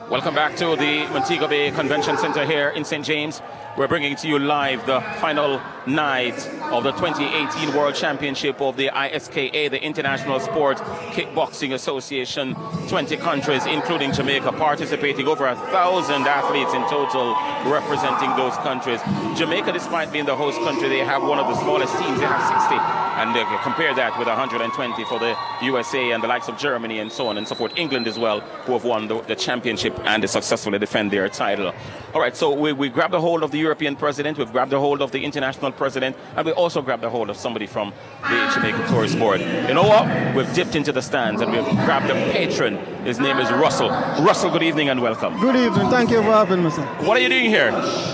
Welcome back to the Montego Bay Convention Center here in St. James. We're bringing to you live the final night of the 2018 World Championship of the ISKA, the International Sport Kickboxing Association. 20 countries, including Jamaica, participating. Over 1,000 athletes in total representing those countries. Jamaica, despite being the host country, they have one of the smallest teams. They have 60. And compare that with 120 for the USA and the likes of Germany and so on and so forth. England as well, who have won the championship and they successfully defend their title. All right, so we grabbed a hold of the European president, we've grabbed a hold of the international president, and we also grabbed a hold of somebody from the Jamaican Tourist Board. You know what? We've dipped into the stands and we've grabbed a patron. His name is Russell. Russell, good evening and welcome. Good evening. Thank you for having me, sir. What are you doing here?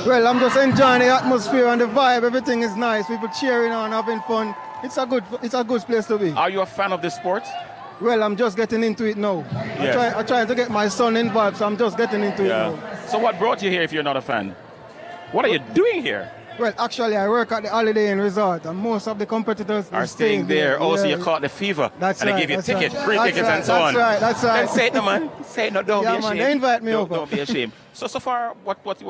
Well, I'm just enjoying the atmosphere and the vibe. Everything is nice. People cheering on, having fun. It's a good place to be. Are you a fan of this sport? Well, I'm just getting into it now. Yes. I'm trying to get my son involved, so I'm just getting into it now. So what brought you here if you're not a fan? What are you doing here? Well, actually, I work at the Holiday Inn Resort, and most of the competitors are staying there. Oh, so you caught the fever. That's and right. they give you tickets, right. free that's tickets right, and so on. That's right. Then say it, no, man. Say it, no, don't be ashamed. Man, they invite me over. Don't be ashamed. So far, what's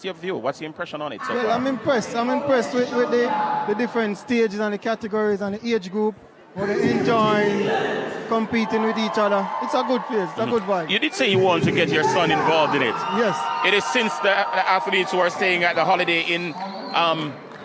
your view? What's your impression on it so far? I'm impressed. I'm impressed with the different stages and the categories and the age group. Where they're enjoying competing with each other. It's a good place. It's a good vibe. You did say you want to get your son involved in it. Yes. It is since the athletes who are staying at the Holiday Inn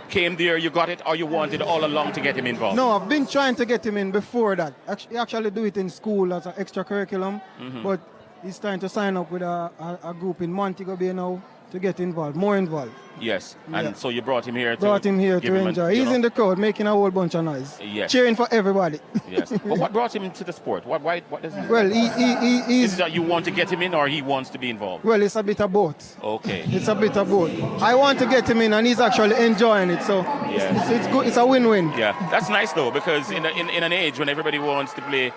came there, you got it, or you wanted all along to get him involved? No, I've been trying to get him in before that. He actually do it in school as an extra curriculum, but he's trying to sign up with a group in Montego Bay now to get involved, more involved. Yes, and so you brought him here to enjoy. He's in the crowd making a whole bunch of noise. Yes. Cheering for everybody. Yes. But what brought him into the sport? What is it? Well, he's... Is it that you want to get him in or he wants to be involved? Well, it's a bit of both. Okay. It's a bit of both. I want to get him in and he's actually enjoying it, so it's good. It's a win-win. Yeah, that's nice though, because in an age when everybody wants to play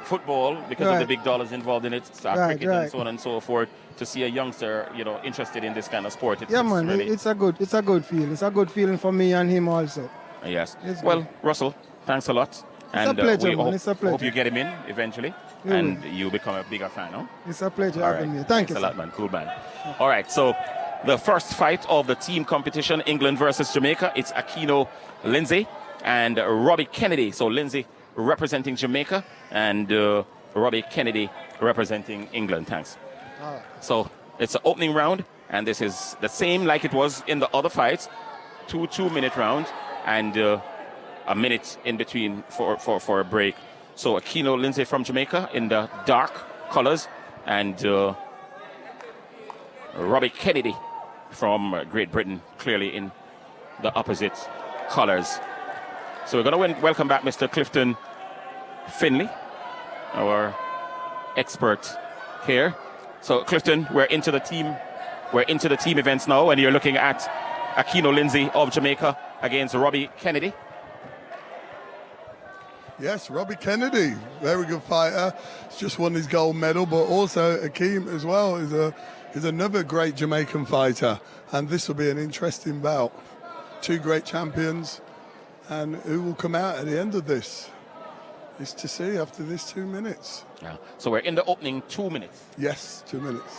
football because of the big dollars involved in it, cricket and so on and so forth, to see a youngster, interested in this kind of sport. It's a good feeling. It's a good feeling for me and him also. Yes. Well, Russell, thanks a lot. It's a pleasure, man. It's a pleasure. Hope you get him in eventually and you become a bigger fan, huh? It's a pleasure having me. Thanks a lot, man. Cool, man. All right, so the first fight of the team competition, England versus Jamaica, it's Aquino Lindsay and Robbie Kennedy. So Lindsay representing Jamaica and Robbie Kennedy representing England. Thanks. All right. So it's an opening round, and this is the same like it was in the other fights, two 2-minute rounds, and a minute in between for a break. So Aquino Lindsay from Jamaica in the dark colors, and Robbie Kennedy from Great Britain clearly in the opposite colors. So we're going to welcome back Mr. Clifton Finley, our expert here. So Clifton, we're into the team events now, and you're looking at Aquino Lindsay of Jamaica against Robbie Kennedy. Yes, Robbie Kennedy, very good fighter. He's just won his gold medal, but also Akeem as well is another great Jamaican fighter, and this will be an interesting bout. Two great champions, and who will come out at the end of this is to see after this 2 minutes. Yeah. So we're in the opening 2 minutes. Yes, 2 minutes.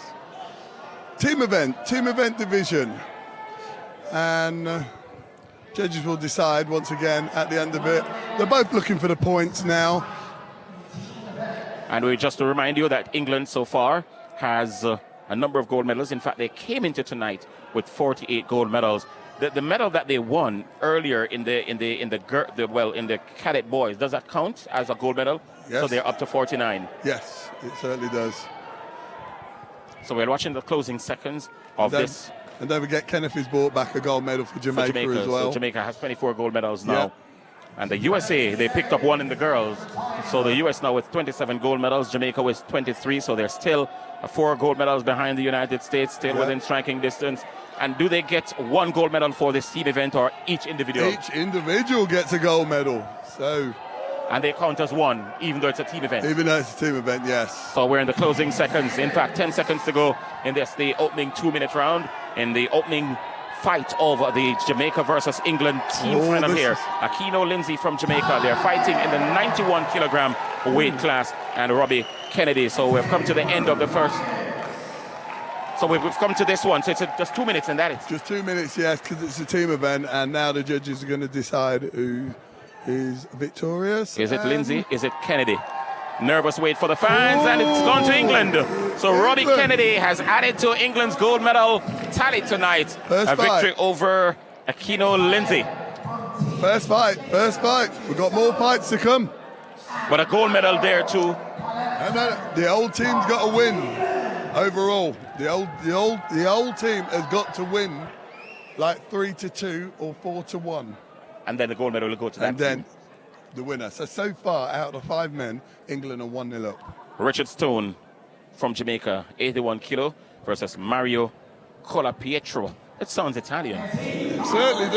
Team event division, and judges will decide once again at the end of it. They're both looking for the points now. And we just to remind you that England so far has a number of gold medals. In fact, they came into tonight with 48 gold medals. The medal that they won earlier in the cadet boys, does that count as a gold medal? Yes. So they're up to 49. Yes, it certainly does. So we're watching the closing seconds of this. And don't forget, Kenneth has brought back a gold medal for Jamaica as well. So Jamaica has 24 gold medals now. Yep. And the USA, they picked up one in the girls. So the US now with 27 gold medals, Jamaica with 23. So they're still 4 gold medals behind the United States, still within striking distance. And do they get 1 gold medal for this team event or each individual? Each individual gets a gold medal. So. And they count as 1, even though it's a team event? Even though it's a team event, yes. So we're in the closing seconds. In fact, 10 seconds to go in the opening 2-minute round. In the opening fight of the Jamaica versus England team final here. Aquino Lindsay from Jamaica. They're fighting in the 91 kilogram weight class, and Robbie Kennedy. So we've come to the end of the first So we've come to this one. So it's just 2 minutes and that is. Just 2 minutes, yes, because it's a team event, and now the judges are going to decide who is victorious. Is it Lindsay? Is it Kennedy? Nervous wait for the fans, and it's gone to England. So Robbie Kennedy has added to England's gold medal tally tonight. First victory fight. over Aquino Lindsay. First fight. We've got more fights to come. But a gold medal there too. And the old team's got to win overall. The old team has got to win like 3-2 or 4-1. And then the gold medal will go to that And then team. the winner. So far, out of the 5 men, England are 1-0 up. Richard Stone from Jamaica, 81 kilo, versus Mario Colapietro. It sounds Italian. It certainly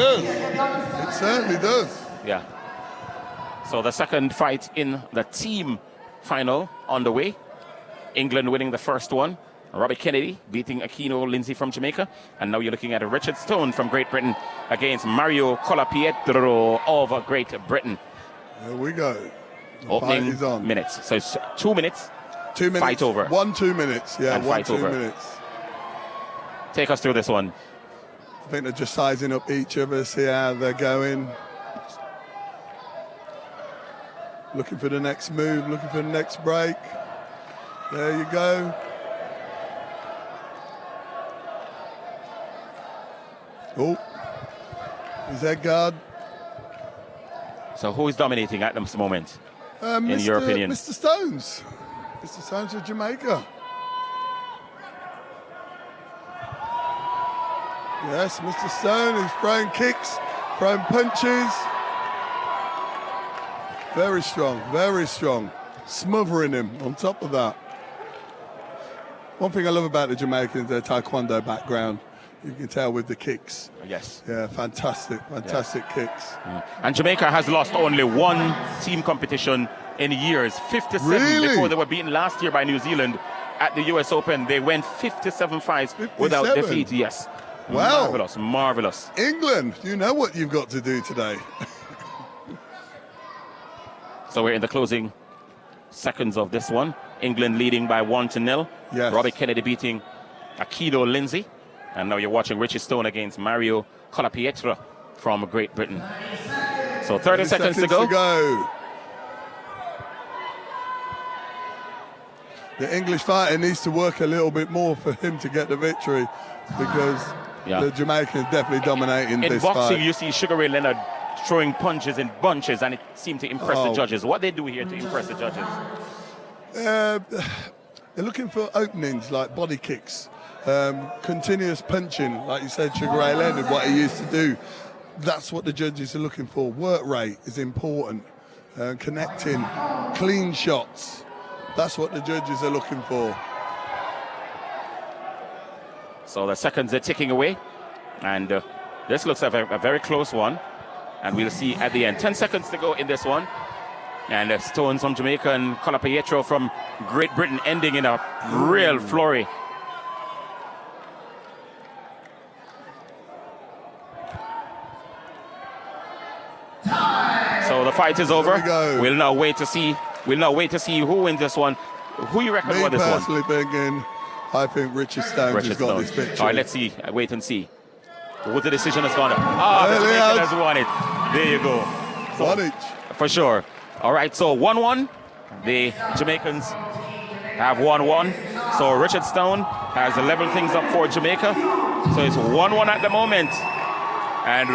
does. Yeah. So the second fight in the team final on the way. England winning the first one. Robbie Kennedy beating Aquino Lindsay from Jamaica. And now you're looking at Richard Stone from Great Britain against Mario Colapietro of Great Britain. There we go. The Opening fight is on. minutes. So it's 2 minutes. 2 minutes. Fight over. 2 minutes. Yeah, And 1 fight 2 over. minutes. Take us through this one. I think they're just sizing up each other, see how they're going. Looking for the next move, looking for the next break. There you go. Oh, his head guard. So who is dominating at this moment, in Mr. your opinion? Mr. Stones. Mr. Stones of Jamaica. Yes, Mr. Stone is throwing kicks, throwing punches. Very strong, very strong. Smothering him on top of that. One thing I love about the Jamaicans, their taekwondo background. You can tell with the kicks. Yes. Yeah, fantastic kicks. And Jamaica has lost only one team competition in years. 57 Really? before they were beaten last year by New Zealand at the US Open. They went 57 fights without 57? defeat. Yes. Wow. Marvelous. England, you know what you've got to do today. So we're in the closing seconds of this one. England leading by 1-0. Yes. Robbie Kennedy beating Aquino Lindsay. And now you're watching Richie Stone against Mario Colapietro from Great Britain. So 30 seconds to go. The English fighter needs to work a little bit more for him to get the victory, because the Jamaicans definitely dominating in this boxing, fight. you see Sugar Ray Leonard throwing punches in bunches, and it seemed to impress the judges. What they do here to impress the judges? They're looking for openings like body kicks, continuous punching, like you said, Sugar Ray Leonard, what he used to do. That's what the judges are looking for. Work rate is important. Connecting, clean shots. That's what the judges are looking for. So the seconds are ticking away, and this looks like a very close one. And we'll see at the end. 10 seconds to go in this one. And Stones from Jamaica and Colapietro from Great Britain ending in a real flurry. So the fight is over. We'll now wait to see who wins this one. Who you reckon won this one? Me personally thinking, I think Richard Stones has got this victory. All right, let's see. Wait and see. What the decision has gone up. The Jamaican has won it. There you go. So, one each. For sure. All right, so 1-1. The Jamaicans have 1-1. So Richard Stone has leveled things up for Jamaica. So it's 1-1 at the moment. And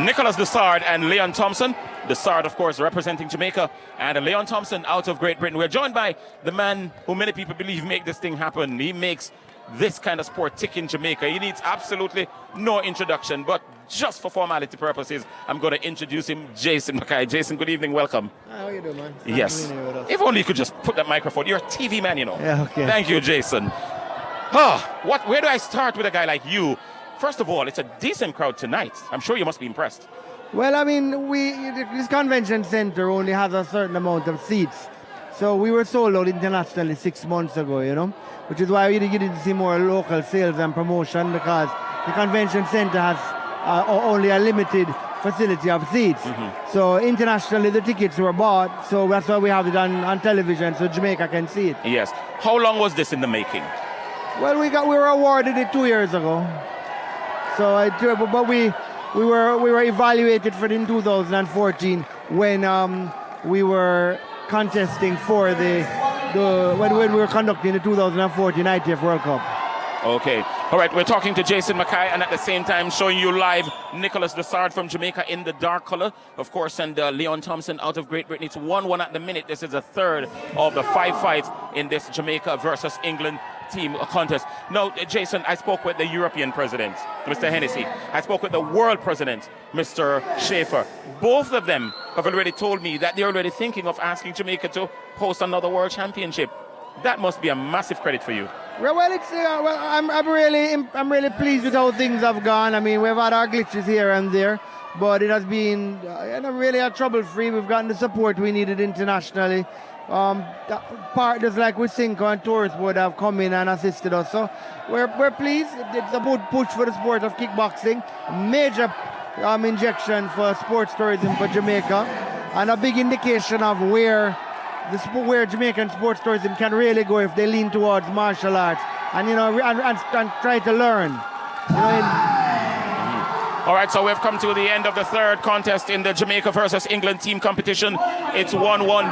Nicholas Dussard and Leon Thompson. Dussard, of course, representing Jamaica, and Leon Thompson out of Great Britain. We're joined by the man who many people believe make this thing happen. He makes this kind of sport tick in Jamaica. He needs absolutely no introduction, but just for formality purposes, I'm going to introduce him, Jason Mackay. Jason, good evening, welcome. How are you doing, man? Yes. If only you could just put that microphone. You're a TV man, you know. Yeah, okay. Thank you, Jason. Where do I start with a guy like you? First of all, it's a decent crowd tonight. I'm sure you must be impressed. Well, I mean, this convention center only has a certain amount of seats. So we were sold out internationally 6 months ago, you know, which is why we didn't see more local sales and promotion, because the convention center has only a limited facility of seats. Mm-hmm. So internationally, the tickets were bought, so that's why we have it on television so Jamaica can see it. Yes. How long was this in the making? Well, we were awarded it 2 years ago. So, but we were evaluated for it in 2014 when we were contesting for when we were conducting the 2014 ITF World Cup. Okay. All right, we're talking to Jason Mackay and at the same time showing you live Nicholas Dessard from Jamaica in the dark color, of course, and Leon Thompson out of Great Britain. It's 1-1 at the minute. This is the third of the 5 fights in this Jamaica versus England team contest. Now, Jason, I spoke with the European president, Mr. Hennessy. I spoke with the world president, Mr. Schaefer. Both of them have already told me that they're already thinking of asking Jamaica to host another world championship. That must be a massive credit for you. Well, I'm really pleased with how things have gone. I mean, we've had our glitches here and there, but it has been really a trouble-free. We've gotten the support we needed internationally. Partners like Wisinko and Tourist Board have come in and assisted us. So we're pleased. It's a good push for the sport of kickboxing. Major injection for sports tourism for Jamaica, and a big indication of where Jamaican sports tourism can really go if they lean towards martial arts and and try to learn. All right, so we've come to the end of the third contest in the Jamaica versus England team competition. It's 1-1,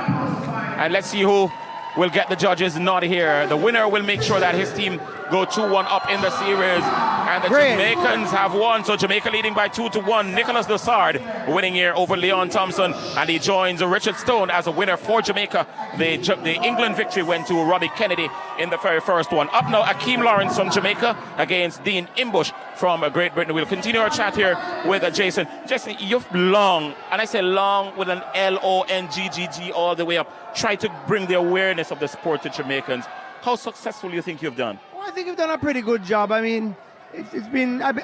and let's see who will get the judges' nod here. The winner will make sure that his team go 2-1 up in the series, and the Jamaicans have won. So Jamaica leading by 2-1. Nicholas Dessard winning here over Leon Thompson, and he joins Richard Stone as a winner for Jamaica. The England victory went to Robbie Kennedy in the very first one. Up now, Akeem Lawrence from Jamaica against Dean Imbush from Great Britain. We'll continue our chat here with Jason. Jason, you've long, and I say long with an L-O-N-G-G-G all the way up, try to bring the awareness of the sport to Jamaicans. How successful do you think you've done? Well, I think you've done a pretty good job. I mean, it's been I've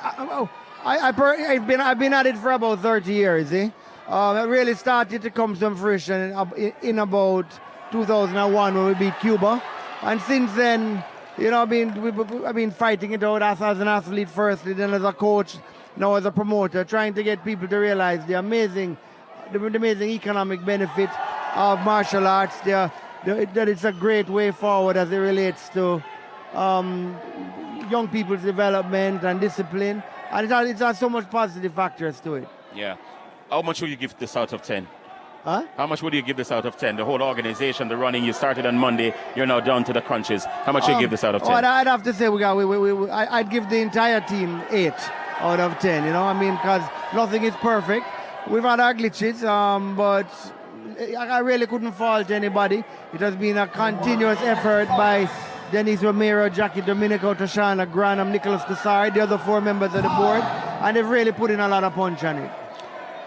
been at it for about 30 years. It really started to come to fruition in about 2001 when we beat Cuba, and since then, I've been fighting it out as an athlete firstly, then as a coach, now as a promoter, trying to get people to realize the amazing economic benefits of martial arts. That it's a great way forward as it relates to young people's development and discipline, and it has so much positive factors to it. Yeah. How much would you give this out of 10? Huh? How much would you give this out of 10? The whole organization, the running, you started on Monday, you're now down to the crunches. How much would you give this out of 10? I'd have to say I'd give the entire team 8 out of 10, because nothing is perfect. We've had our glitches, but I really couldn't fault anybody. It has been a continuous effort by Dennis Romero, Jackie Domenico, Tashana Granham, Nicholas Dessard, the other 4 members of the board, and they've really put in a lot of punch on it.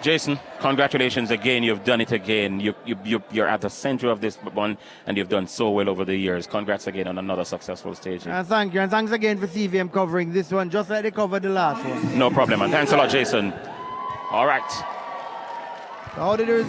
Jason, congratulations again. You've done it again. You're at the center of this one, and you've done so well over the years. Congrats again on another successful stage. Thank you, and thanks again for CVM covering this one, just like they covered the last one. No problem, and thanks a lot, Jason. All right. How did it? Right.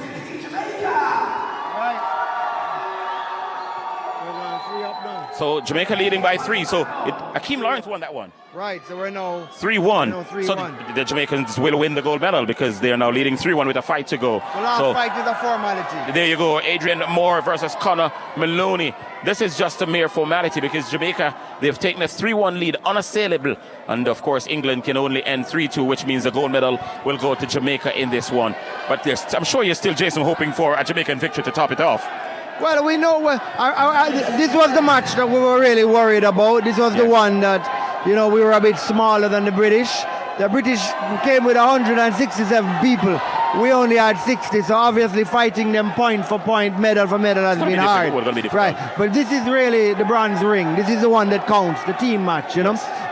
We're going 3 up now. So Jamaica leading by 3. So Akeem Lawrence won that one. Right, so we're now 3-1. 3-1. So the Jamaicans will win the gold medal because they are now leading 3-1 with a fight to go. The last fight is a formality. There you go. Adrian Moore versus Conor Maloney. This is just a mere formality because Jamaica, they've taken a 3-1 lead unassailable. And of course, England can only end 3-2, which means the gold medal will go to Jamaica in this one. But I'm sure you're still, Jason, hoping for a Jamaican victory to top it off. Well, we know this was the match that we were really worried about. This was the one that, we were a bit smaller than the British. The British came with 167 people. We only had 60, so obviously fighting them point for point, medal for medal has been hard. Right, but this is really the bronze ring. This is the one that counts, the team match,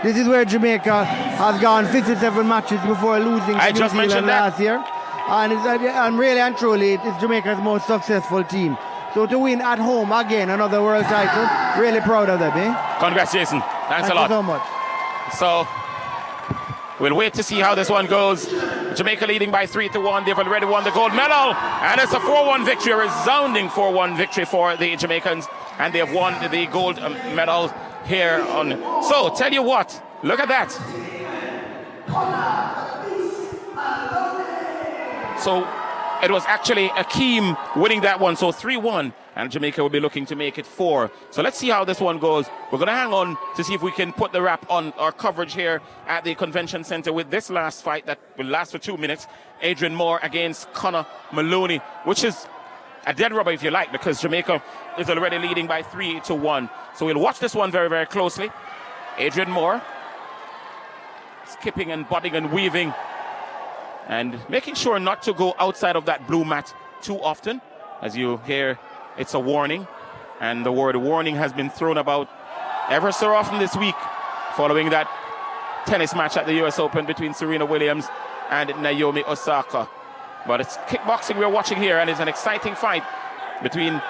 This is where Jamaica has gone 57 matches before losing to New Zealand last year. And really and truly, it's Jamaica's most successful team. So to win at home again, another world title, really proud of them, Congrats, Jason. Thanks a lot. Thank you so much. So we'll wait to see how this one goes. Jamaica leading by 3-1. They've already won the gold medal, and it's a 4-1 victory, a resounding 4-1 victory for the Jamaicans, and they have won the gold medal here on. So tell you what, look at that. So it was actually Akeem winning that one, so 3-1 and Jamaica will be looking to make it 4. So let's see how this one goes. We're going to hang on to see if we can put the wrap on our coverage here at the Convention Center with this last fight that will last for 2 minutes. Adrian Moore against Conor Maloney, which is a dead rubber if you like, because Jamaica is already leading by 3-1. So we'll watch this one very, very closely. Adrian Moore skipping and bobbing and weaving and making sure not to go outside of that blue mat too often. As you hear, it's a warning, and the word warning has been thrown about ever so often this week following that tennis match at the US Open between Serena Williams and Naomi Osaka. But it's kickboxing we're watching here, and it's an exciting fight between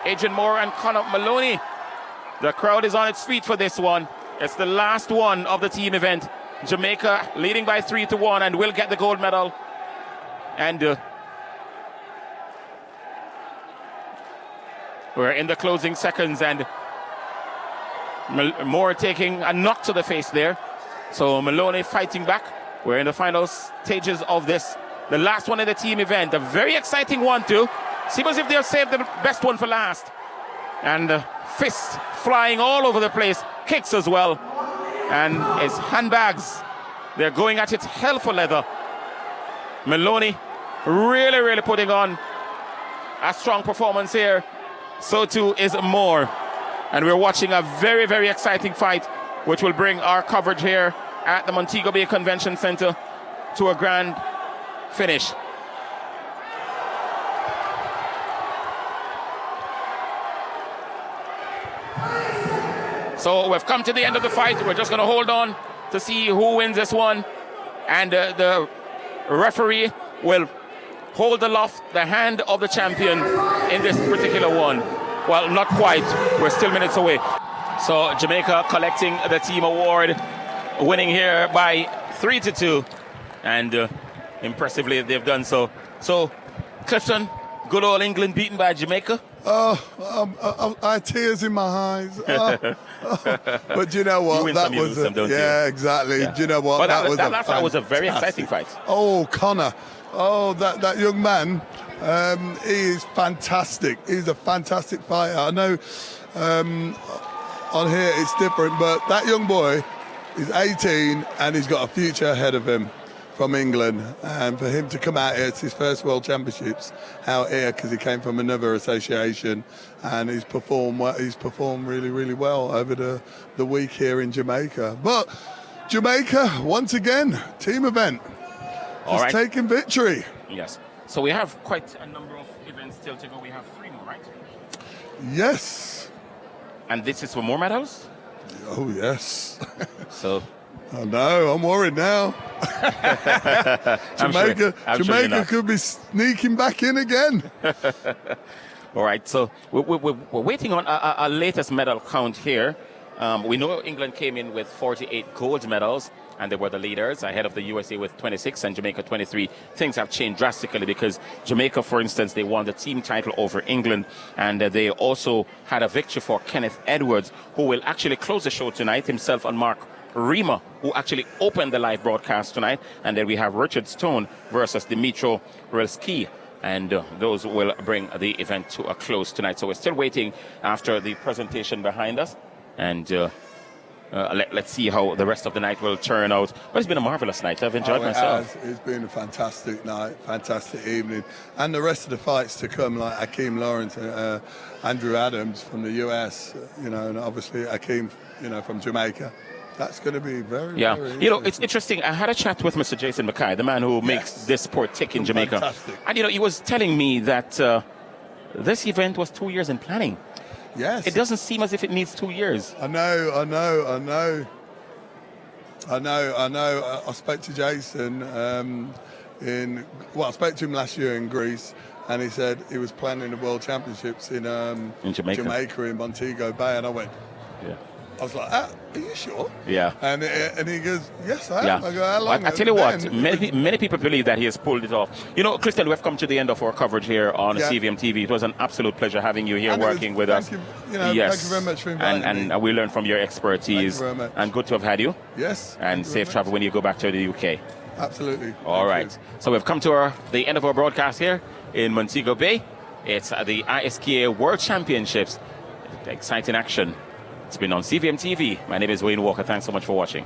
Adrian Moore and Conor Maloney. The crowd is on its feet for this one. It's the last one of the team event. Jamaica leading by 3-1 and will get the gold medal. And we're in the closing seconds, and Moore taking a knock to the face there. So Maloney fighting back. We're in the final stages of this, the last one in the team event. A very exciting one too. Seems as if they'll save the best one for last. And fists flying all over the place, kicks as well. And his handbags, they're going at it hell for leather. Maloney really, really putting on a strong performance here. So too is Moore. And we're watching a very, very exciting fight, which will bring our coverage here at the Montego Bay Convention Center to a grand finish. So we've come to the end of the fight. We're just going to hold on to see who wins this one. And the referee will hold aloft the hand of the champion in this particular one. Well, not quite. We're still minutes away. So Jamaica collecting the team award, winning here by 3-2. And impressively, they've done so. So, Clifton, good old England beaten by Jamaica. I had tears in my eyes. But do you know what? You win some, you lose some, don't you? Yeah, exactly. Yeah. Do you know what? But that was a very exciting fight. Oh, Conor. Oh, that young man. He is fantastic. He's a fantastic fighter. I know on here it's different, but that young boy is 18 and he's got a future ahead of him from England. And for him to come out here, it's his first World Championships out here because he came from another association, and he's performed well. He's performed really, really well over the week here in Jamaica. But Jamaica, once again, team event, just taking victory. Yes. So we have quite a number of events still to go. We have 3 more, right? Yes. And this is for more medals? Oh, yes. So... I know, I'm worried now. Jamaica could be sneaking back in again. All right, so we're waiting on our latest medal count here. We know England came in with 48 gold medals, and they were the leaders, ahead of the USA with 26 and Jamaica 23. Things have changed drastically because Jamaica, for instance, they won the team title over England, and they also had a victory for Kenneth Edwards, who will actually close the show tonight, himself and Mark Rima, who actually opened the live broadcast tonight. And then we have Richard Stone versus Dimitro Relski, and those will bring the event to a close tonight. So we're still waiting after the presentation behind us, and let's see how the rest of the night will turn out. But it's been a marvelous night. I've enjoyed myself. It's been a fantastic night, fantastic evening, and the rest of the fights to come, like Hakeem Lawrence and Andrew Adams from the US, and obviously Hakeem, from Jamaica. That's going to be very, very interesting. It's interesting. I had a chat with Mr. Jason Mackay, the man who makes this sport tick in Jamaica. Fantastic. And, he was telling me that this event was 2 years in planning. Yes. It doesn't seem as if it needs 2 years. I know. I spoke to Jason I spoke to him last year in Greece, and he said he was planning the World Championships in Jamaica in Montego Bay, and I went, yeah. I was like, are you sure? Yeah. And he goes, yes, I am. Yeah. I go, how long? I tell you what, many people believe that he has pulled it off. Clifton, we've come to the end of our coverage here on CVM TV. It was an absolute pleasure having you here working with us. Thank you very much for inviting me. And we learned from your expertise. Thank you very much. And good to have had you. Yes. And safe travel when you go back to the UK. Absolutely. All right. So we've come to the end of our broadcast here in Montego Bay. It's the ISKA World Championships. Exciting action. It's been on CVM TV. My name is Wayne Walker. Thanks so much for watching.